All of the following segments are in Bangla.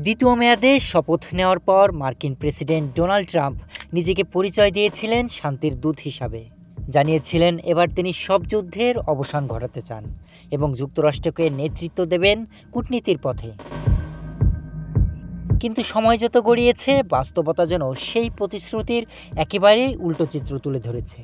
দ্বিতীয় মেয়াদে শপথ নেওয়ার পর মার্কিন প্রেসিডেন্ট ডোনাল্ড ট্রাম্প নিজেকে পরিচয় দিয়েছিলেন শান্তির দূত হিসাবে। জানিয়েছিলেন এবার তিনি সব যুদ্ধের অবসান ঘটাতে চান এবং যুক্তরাষ্ট্রকে নেতৃত্ব দেবেন কূটনীতির পথে। কিন্তু সময় যত গড়িয়েছে, বাস্তবতা যেন সেই প্রতিশ্রুতির একেবারেই উল্টো চিত্র তুলে ধরেছে।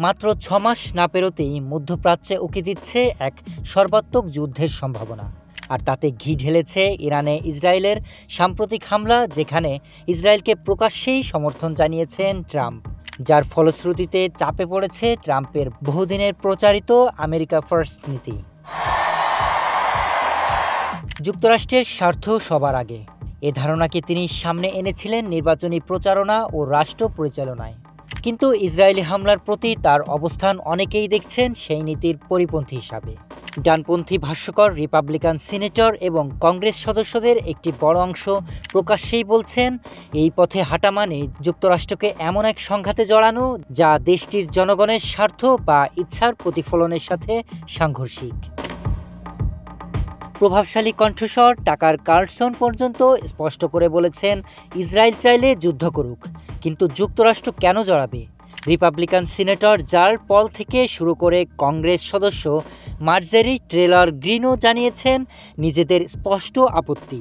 মাত্র 6 মাস না পেরোতেই মধ্যপ্রাচ্যে উকি দিচ্ছে এক সর্বাত্মক যুদ্ধের সম্ভাবনা। আর তাতে ঘি ঢেলেছে ইরানে ইসরায়েলের সাম্প্রতিক হামলা, যেখানে ইসরায়েলকে প্রকাশ্যেই সমর্থন জানিয়েছেন ট্রাম্প, যার ফলশ্রুতিতে চাপে পড়েছে ট্রাম্পের বহুদিনের প্রচারিত আমেরিকা ফার্স্ট নীতি। যুক্তরাষ্ট্রের স্বার্থ সবার আগে, এ ধারণাকে তিনি সামনে এনেছিলেন নির্বাচনী প্রচারণা ও রাষ্ট্র পরিচালনায়। কিন্তু ইসরায়েলি হামলার প্রতি তার অবস্থান অনেকেই দেখছেন সেই নীতির পরিপন্থী হিসাবে। ডানপন্থী ভাষ্যকর, রিপাবলিকান সিনেটর এবং কংগ্রেস সদস্যদের একটি বড় অংশ প্রকাশ্যেই বলছেন, এই পথে হাঁটা মানে যুক্তরাষ্ট্রকে এমন এক সংঘাতে জড়ানো যা দেশটির জনগণের স্বার্থ বা ইচ্ছার প্রতিফলনের সাথে সাংঘর্ষিক। প্রভাবশালী কণ্ঠস্বর টাকার কার্লসন পর্যন্ত স্পষ্ট করে বলেছেন, ইসরায়েল চাইলে যুদ্ধ করুক, কিন্তু যুক্তরাষ্ট্র কেন জড়াবে? রিপাবলিকান সিনেটর জার্ল পল থেকে শুরু করে কংগ্রেস সদস্য মার্জেরি ট্রেলার গ্রিনও জানিয়েছেন নিজেদের স্পষ্ট আপত্তি।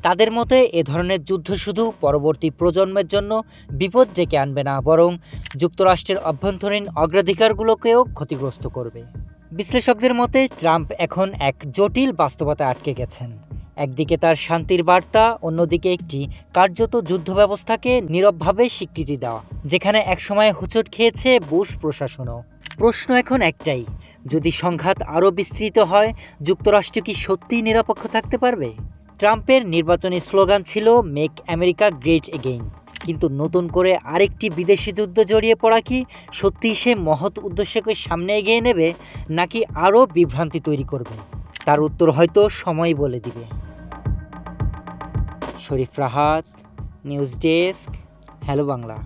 তাদের মতে এ ধরনের যুদ্ধ শুধু পরবর্তী প্রজন্মের জন্য বিপদ ডেকে আনবে না, বরং যুক্তরাষ্ট্রের অভ্যন্তরীণ অগ্রাধিকারগুলোকেও ক্ষতিগ্রস্ত করবে। বিশ্লেষকদের মতে ট্রাম্প এখন এক জটিল বাস্তবতায় আটকে গেছেন। একদিকে তার শান্তির বার্তা, অন্যদিকে একটি কার্যত যুদ্ধ ব্যবস্থাকে নীরবভাবে স্বীকৃতি দেওয়া, যেখানে একসময় হোঁচট খেয়েছে বুশ প্রশাসনও। প্রশ্ন এখন একটাই, যদি সংঘাত আরও বিস্তৃত হয়, যুক্তরাষ্ট্র কি সত্যিই নিরপেক্ষ থাকতে পারবে? ট্রাম্পের নির্বাচনী স্লোগান ছিল মেক আমেরিকা গ্রেট এগেইন, কিন্তু নতুন করে আরেকটি বিদেশি যুদ্ধ জড়িয়ে পড়া কি সত্যিই সে মহৎ উদ্দেশ্যকে সামনে এগিয়ে নেবে, নাকি আরও বিভ্রান্তি তৈরি করবে? তার উত্তর হয়তো সময় বলে দিবে। Sharif Rahat, news desk, hello Bangla.